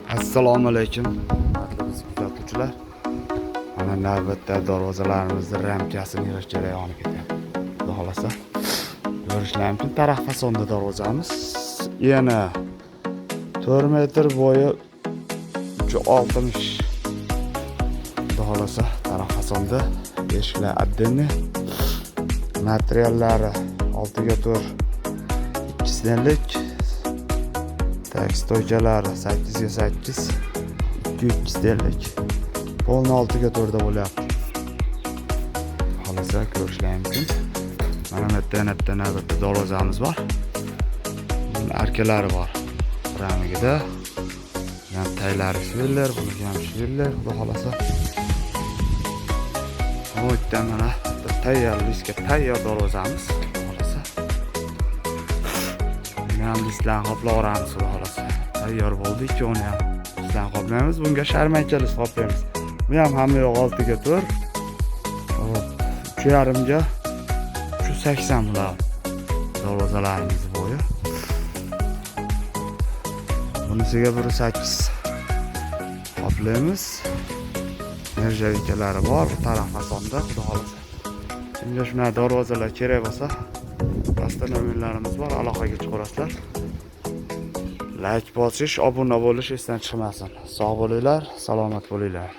Assalomu alaykum. Hurmatli kuzatuvchilar. Mana navbatda darvozalarimizni ramkasini yig'ish jarayoni ketyapti. Xudo xolasa ko'rishlari mumkin. Taraf fasonda darvozamiz. Yana 4 metr bo'yi 360. Xudo xolasa taraf fasonda eshiklar addenni. Materiallari 6x4 2 stenlik. Stoychalari 8x8 200 sterlik. Polni 6x4 da bo'lyapti. Xolasa ko'rishlari mumkin. Mana bu yerda navbatda darvozamiz bor. Arkalari bor. Ramigida ham taylari shveller, buniki ham shveller, xudo xolasa. Bu yerda mana tayyor darvozamiz. Xolasa. Ham listlarni qoplaveramiz, xudo xolasa. Tayyor bo'ldi, ikkovini ham listlarni qoplaymiz. Bunga sharmanchalik qoplaymiz. Bu ham hamma yo'q 6x4. 3.5 ga 380 bular. Darvozalarimiz bo'yi. Bunisiga 1.8 qoplaymiz. Nerjavikalari bor, bu taraf fasonda, xudo xolasa. Kimga shunday darvozalar kerak bo'lsa, pastda nomerlarimiz bor, aloqaga chiqarasizlar. Like bosish, obuna bo'lish esdan chiqmasin. Sog' bo'linglar, salomat bo'linglar.